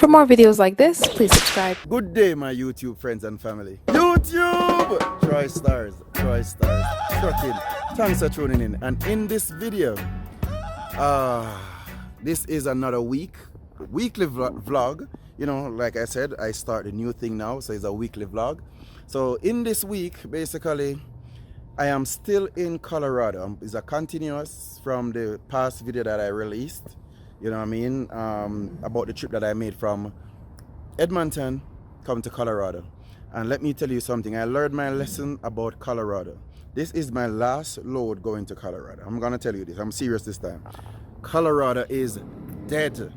more videos like this, please subscribe. Good day, my YouTube friends and family. YouTube! Troystarz, trucking. Thanks for tuning in. And in this video, this is another weekly vlog. You know, like I said, I start a new thing now, so it's a weekly vlog. So in this week, basically, I am still in Colorado. It's a continuous from the past video that I released. You know what I mean? About the trip that I made from Edmonton come to Colorado. And let me tell you something. I learned my lesson about Colorado. This is my last load going to Colorado. I'm gonna tell you this. I'm serious this time. Colorado is dead.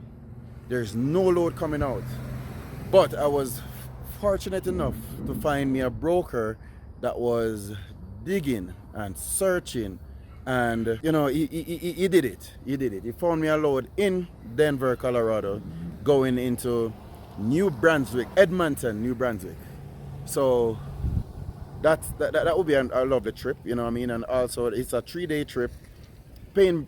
There's no load coming out. But I was fortunate enough to find me a broker that was digging and searching, and you know, he did it. He found me a load in Denver, Colorado, going into New Brunswick, Edmonton, New Brunswick. So that would be a lovely trip, you know what I mean? And also it's a 3-day trip, paying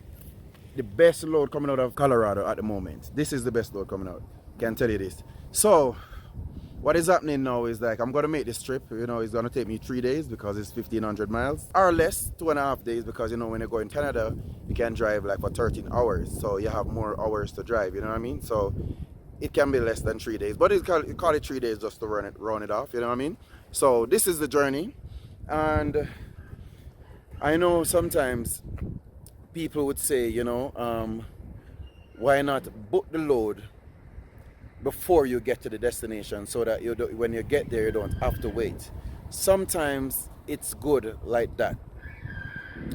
the best load coming out of Colorado at the moment. This is the best load coming out, can tell you this. So what is happening now is like I'm gonna make this trip, you know, it's gonna take me 3 days because it's 1,500 miles, or less, 2.5 days, because you know when you go in Canada you can drive like for 13 hours, so you have more hours to drive, you know what I mean? So it can be less than 3 days, but you call it 3 days just to run it off, you know what I mean? So this is the journey. And I know sometimes people would say, you know, why not book the load before you get to the destination, so that when you get there you don't have to wait. Sometimes it's good like that.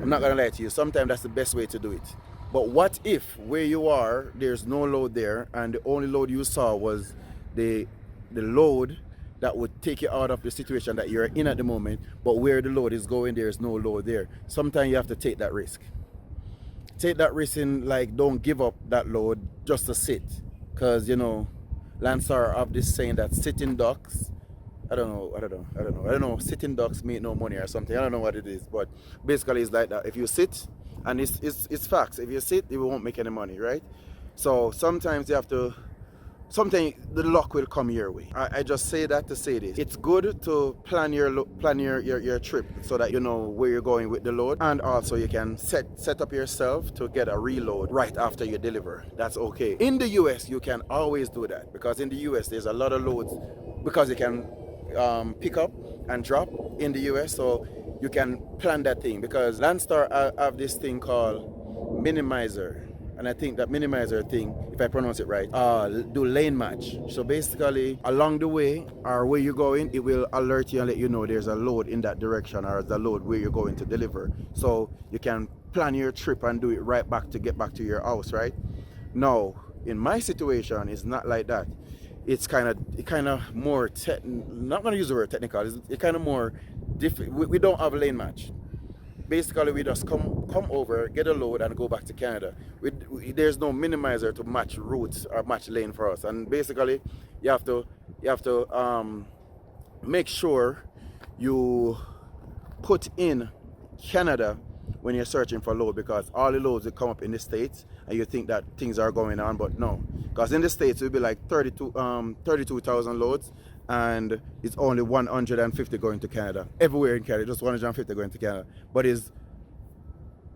I'm not gonna lie to you, sometimes that's the best way to do it. But what if where you are there's no load there, and the only load you saw was the load that would take you out of the situation that you're in at the moment, but where the load is going there's no load there? Sometimes you have to take that risk. Take that risk in, like, don't give up that load just to sit, because you know Landstar have this saying that sitting ducks, I don't know, sitting ducks make no money or something. I don't know what it is, but basically it's like that. If you sit, and it's facts, if you sit you won't make any money, right? So sometimes you have to, sometimes the luck will come your way. I just say that to say this. It's good to plan your trip so that you know where you're going with the load, and also you can set up yourself to get a reload right after you deliver. That's okay. In the US you can always do that, because in the US there's a lot of loads, because you can pick up and drop in the US, so you can plan that thing, because Landstar have this thing called minimizer. And I think that minimizer thing, if I pronounce it right, do lane match. So basically, along the way, or where you're going, it will alert you and let you know there's a load in that direction, or the load where you're going to deliver. So you can plan your trip and do it right back to get back to your house, right? Now, in my situation, it's not like that. It's kind of more not gonna use the word technical. It's kind of more different. We don't have a lane match. Basically, we just come over, get a load, and go back to Canada. There's no minimizer to match routes or match lane for us. And basically, you have to make sure you put in Canada when you're searching for load, because all the loads will come up in the States and you think that things are going on, but no. Because in the States it will be like 32,000 loads, and it's only 150 going to Canada. Everywhere in Canada, just 150 going to Canada. But it's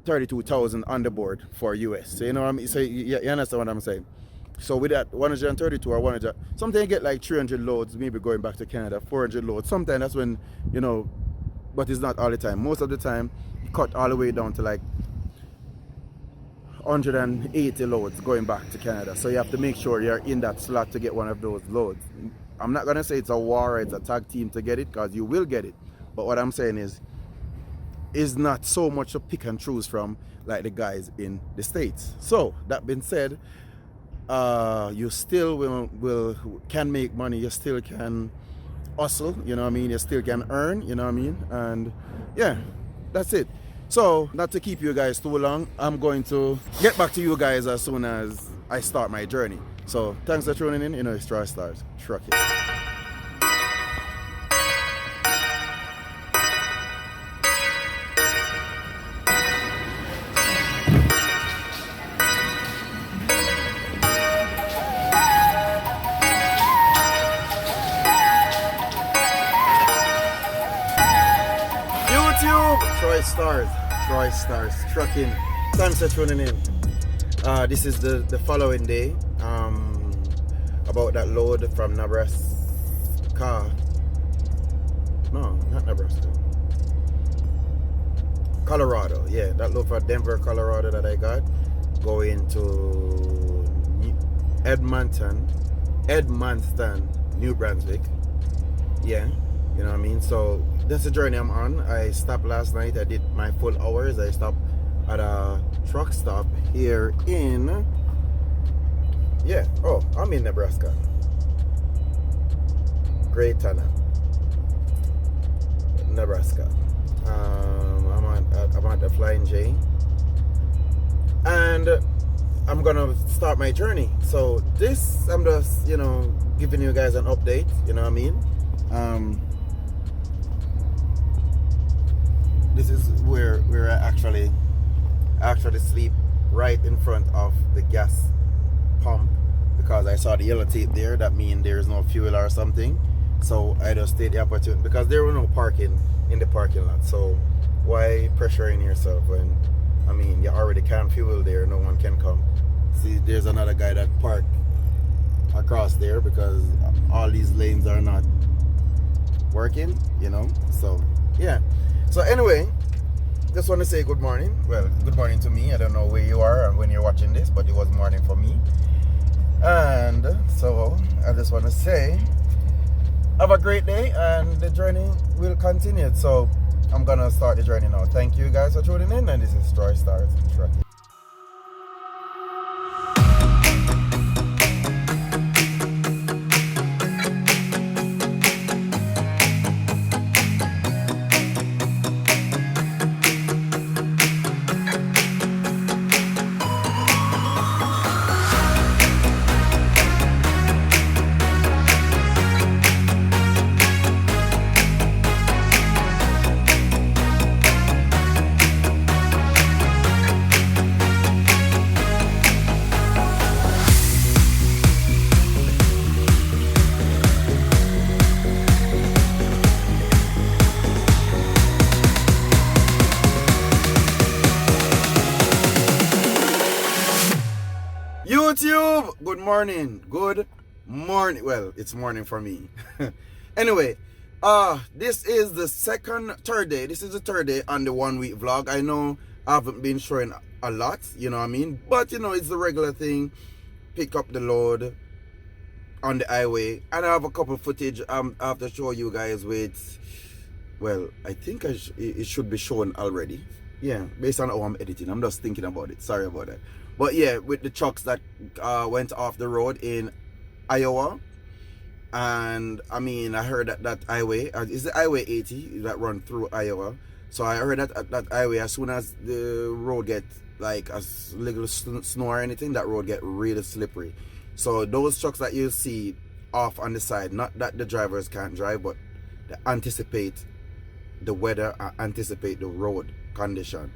32,000 on the board for US. So you know what I mean? So you understand what I'm saying? So with that 132 or 100, sometimes you get like 300 loads, maybe going back to Canada, 400 loads. Sometimes that's when, you know, but it's not all the time. Most of the time, you cut all the way down to like 180 loads going back to Canada. So you have to make sure you're in that slot to get one of those loads. I'm not gonna say it's a war, it's a tag team to get it, because you will get it. But what I'm saying is not so much to pick and choose from like the guys in the States. So that being said, you still can make money, you still can hustle, you know what I mean, you still can earn, you know what I mean, and yeah, that's it. So not to keep you guys too long, I'm going to get back to you guys as soon as I start my journey. So thanks for tuning in. You know, it's Troystarz trucking. Troystarz trucking. Thanks for tuning in. This is the following day. About that load from Nebraska. No, not Nebraska. Colorado. Yeah, that load from Denver, Colorado that I got going to Edmonton, New Brunswick. Yeah, you know what I mean? So that's the journey I'm on. I stopped last night. I did my full hours. I stopped at a truck stop here in, I'm in Nebraska. Great Tana, Nebraska. I'm at the Flying J, and I'm gonna start my journey. So this, I'm just, giving you guys an update, you know what I mean? This is where I actually sleep, right in front of the gas pump, because I saw the yellow tape there. That means there's no fuel or something. So I just take the opportunity, because there was no parking in the parking lot. So why pressuring yourself when, you already can't fuel there, no one can come. See, there's another guy that parked across there because all these lanes are not working, so yeah. So anyway, just want to say good morning. Well, good morning to me. I don't know where you are and when you're watching this, but it was morning for me. And so I just want to say have a great day, and the journey will continue. So I'm gonna start the journey now. Thank you guys for tuning in, and this is Troystarz trucking. YouTube, good morning. Well, it's morning for me. Anyway, this is the third day. This is the third day on the 1 week vlog. I know I haven't been showing a lot, you know what I mean? But it's the regular thing. Pick up the load on the highway. And I have a couple footage I have to show you guys with, well, I think it should be shown already. Yeah, based on how I'm editing. I'm just thinking about it. Sorry about that. But yeah, with the trucks that went off the road in Iowa. And I heard that highway is the highway 80 that run through Iowa. So I heard that highway, as soon as the road get like a little snow or anything, that road get really slippery. So those trucks that you see off on the side, not that the drivers can't drive, but they anticipate the weather, anticipate the road condition.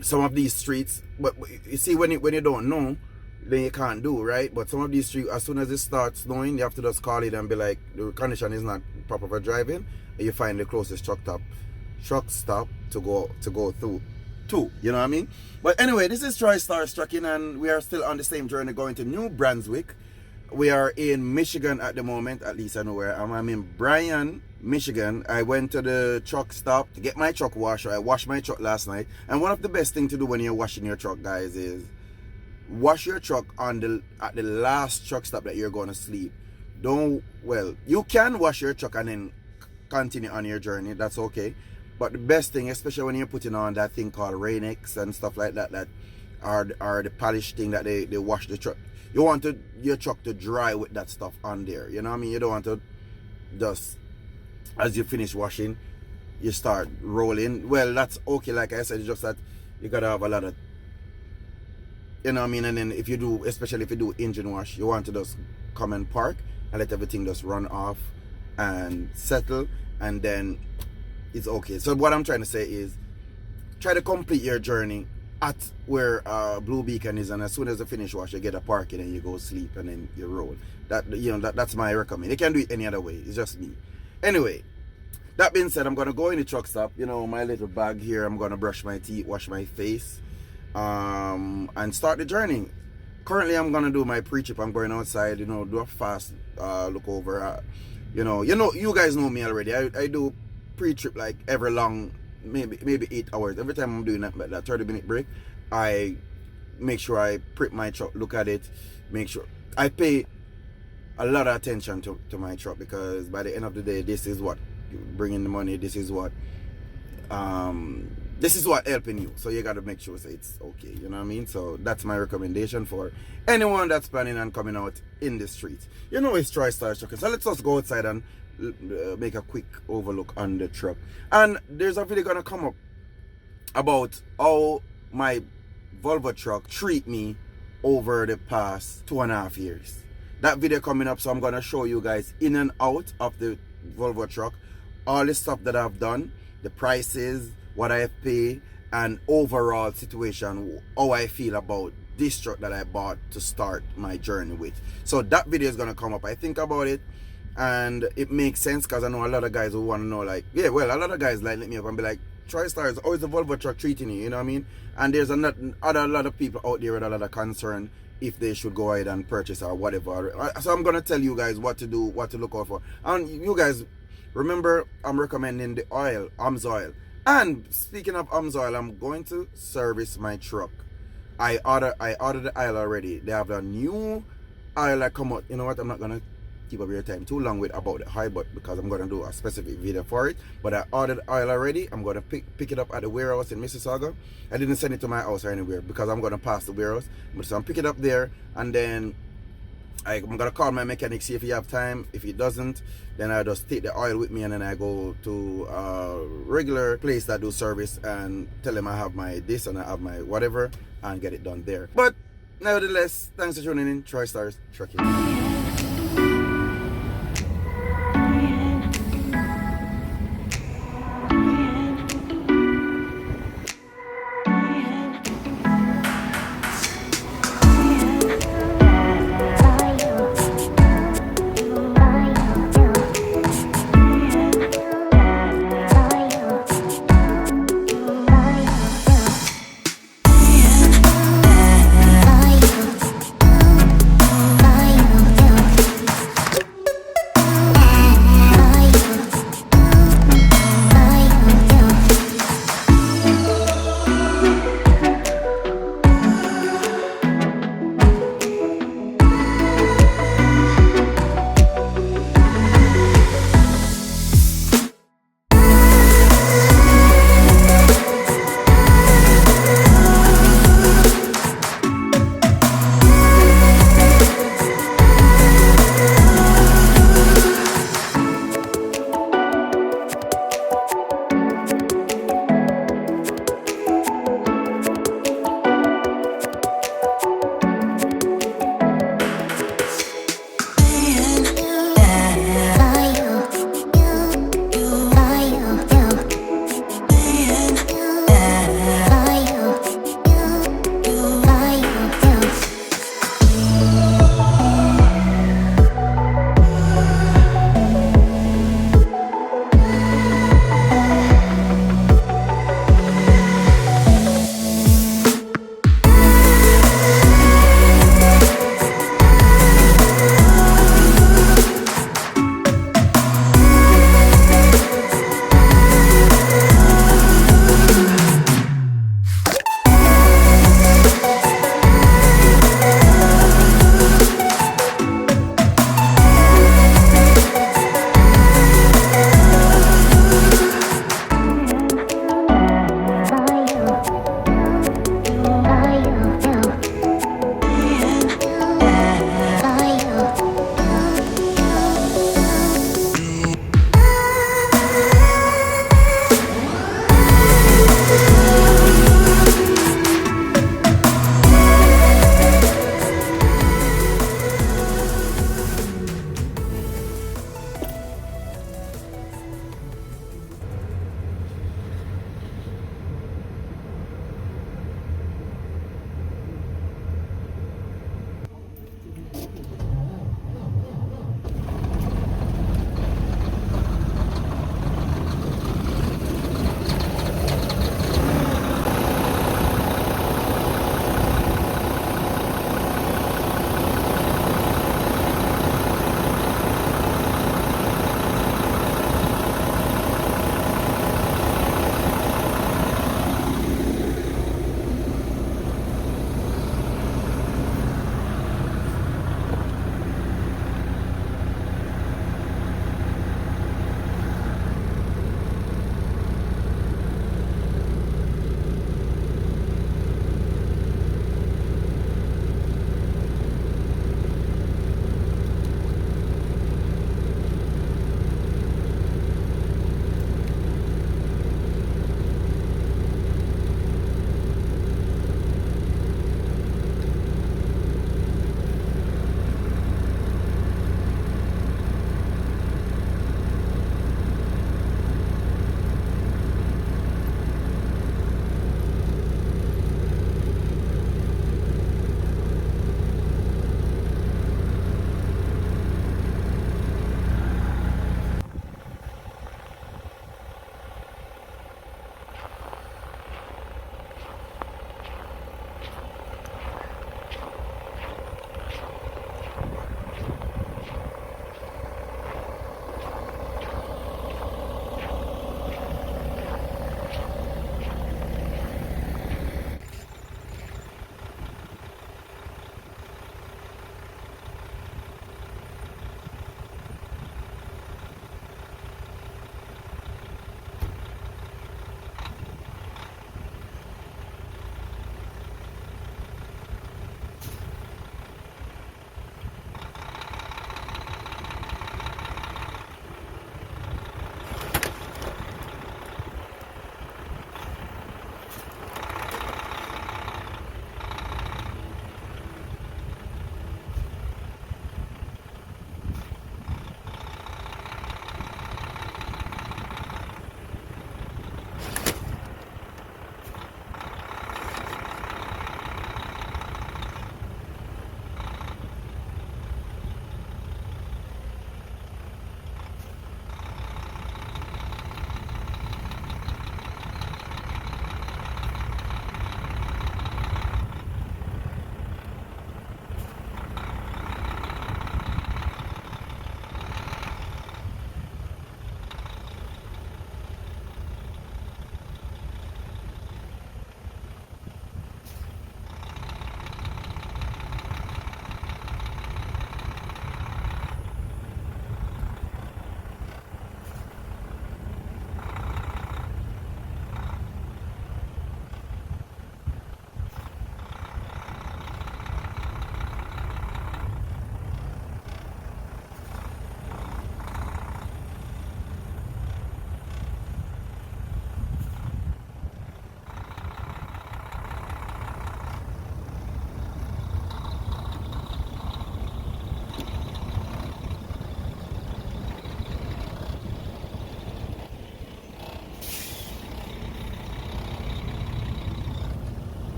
Some of these streets, but you see, when you don't know, then you can't do, right? But some of these streets, as soon as it starts snowing, you have to just call it and be like, the condition is not proper for driving, and you find the closest truck stop to go through to, you know what I mean? But anyway, this is Troystarz trucking, and we are still on the same journey going to New Brunswick. We are in Michigan at the moment. At least I know where I'm in Bryan, Michigan. I went to the truck stop to get my truck washed. I washed my truck last night. And one of the best things to do when you're washing your truck, guys, is wash your truck at the last truck stop that you're going to sleep. You can wash your truck and then continue on your journey. That's okay. But the best thing, especially when you're putting on that thing called Rain-X and stuff like that, that are the polish thing that they wash the truck. You want your truck to dry with that stuff on there. You know what I mean? You don't want to just, as you finish washing, you start rolling. Well, that's okay. Like I said, it's just that you got to have a lot of, you know what I mean? And then if you do, especially if you do engine wash, you want to just come and park and let everything just run off and settle, and then it's okay. So what I'm trying to say is, try to complete your journey at where Blue Beacon is, and as soon as you finish wash, you get a parking and you go sleep and then you roll. That's my recommend. You can't do it any other way. It's just me. Anyway, that being said, I'm gonna go in the truck stop. You know, my little bag here. I'm gonna brush my teeth, wash my face, and start the journey. Currently, I'm gonna do my pre-trip. I'm going outside. You know, do a fast look over. You guys know me already. I do pre-trip like every long, maybe 8 hours. Every time I'm doing that 30-minute break, I make sure I prep my truck, look at it, make sure I pay a lot of attention to my truck, because by the end of the day, this is what bringing the money. This is what helping you. So you got to make sure it's okay. You know what I mean? So that's my recommendation for anyone that's planning on coming out in the streets. You know, it's Troystarz trucking. So let's just go outside and make a quick overlook on the truck. And there's a video gonna come up about how my Volvo truck treat me over the past 2.5 years. That video coming up, so I'm gonna show you guys in and out of the Volvo truck, all the stuff that I've done, the prices, what I pay, and overall situation, how I feel about this truck that I bought to start my journey with. So that video is gonna come up. I think about it, and it makes sense, because I know a lot of guys who want to know, like, yeah, well, a lot of guys like let me up and be like, Troystarz, how is the Volvo truck treating you? You know what I mean? And there's a lot of people out there with a lot of concern if they should go ahead and purchase or whatever. So I'm gonna tell you guys what to do, what to look out for. And you guys remember, I'm recommending the oil, AMS oil. And speaking of AMS oil, I'm going to service my truck. I ordered the oil already. They have a new oil that come out. You know what? I'm not gonna keep up your time too long with about the high, because I'm gonna do a specific video for it. But I ordered oil already. I'm gonna pick it up at the warehouse in Mississauga. I didn't send it to my house or anywhere, because I'm gonna pass the warehouse. But so I'm pick it up there, and then I'm gonna call my mechanic, see if he have time. If he doesn't, then I just take the oil with me, and then I go to a regular place that do service and tell them I have my this and I have my whatever, and get it done there. But nevertheless, thanks for tuning in. Troystarz trucking.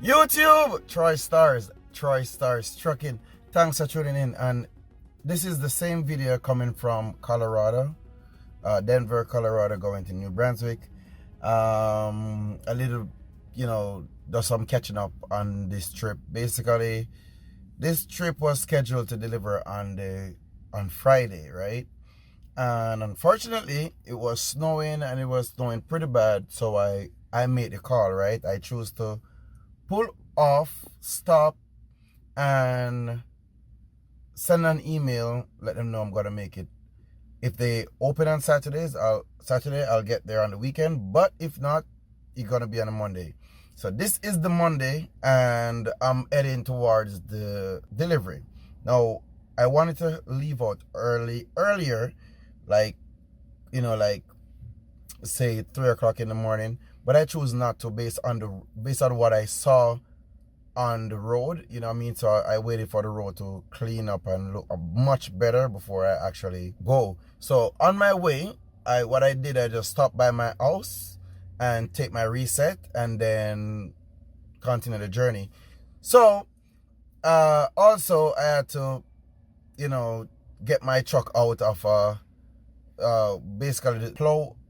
YouTube, Troystarz trucking. Thanks for tuning in. And this is the same video coming from Colorado, Denver, Colorado, going to New Brunswick. A little, there's some catching up on this trip. Basically, this trip was scheduled to deliver on Friday, right? And unfortunately, it was snowing, and it was snowing pretty bad. So I made the call, right? I chose to pull off, stop, and send an email, let them know I'm gonna make it. If they open on Saturday, I'll get there on the weekend. But if not, it's gonna be on a Monday. So this is the Monday, and I'm heading towards the delivery. Now, I wanted to leave out earlier, like say 3 o'clock in the morning, but I chose not to based on what I saw on the road, you know what I mean? So I waited for the road to clean up and look much better before I actually go. So on my way, I just stopped by my house and take my reset and then continue the journey. So also I had to get my truck out of basically the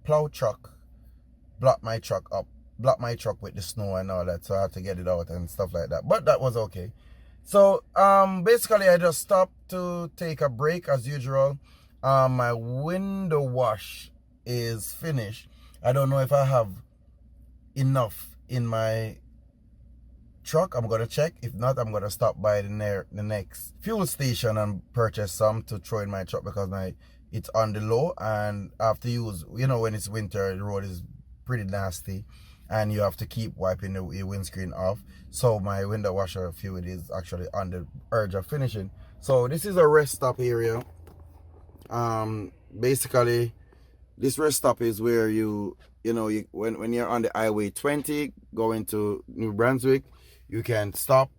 plow truck blocked my truck with the snow and all that, so I had to get it out and stuff like that, but that was okay. So basically I just stopped to take a break as usual. My window wash is finished. I don't know if I have enough in my truck. I'm gonna check. If not, I'm gonna stop by the next fuel station and purchase some to throw in my truck, because it's on the low, and I have to use, when it's winter, the road is pretty nasty and you have to keep wiping your windscreen off. So my window washer fluid is actually on the verge of finishing. So this is a rest stop area. Basically this rest stop is where when you're on the highway 20 going to New Brunswick, you can stop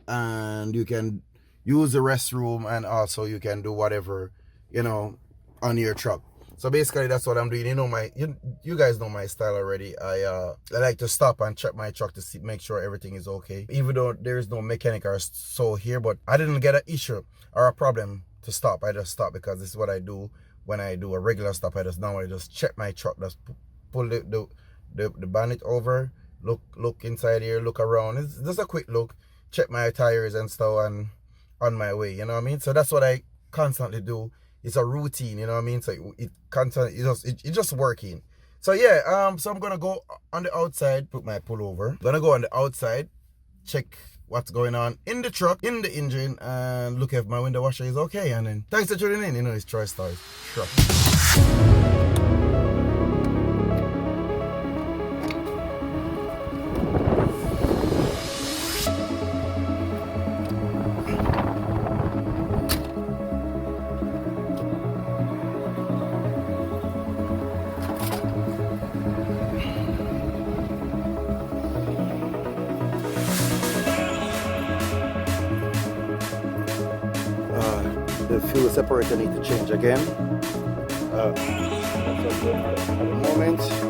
and you can use the restroom, and also you can do whatever on your truck. So basically that's what I'm doing. You guys know my style already. I like to stop and check my truck to make sure everything is okay, even though there is no mechanic or so here. But I didn't get an issue or a problem to stop. I just stopped because this is what I do when I do a regular stop. I just check my truck, just pull the bonnet over, look inside here, look around. It's just a quick look, check my tires and stuff, and on my way, you know what I mean? So that's what I constantly do. It's a routine, you know what I mean? So it's just working. So yeah, so I'm gonna go on the outside, put my pullover. Gonna go on the outside, check what's going on in the truck, in the engine, and look if my window washer is okay. And then thanks for tuning in. It's Troystarz truck. The fuel separator need to change again. That's what's going on at the moment.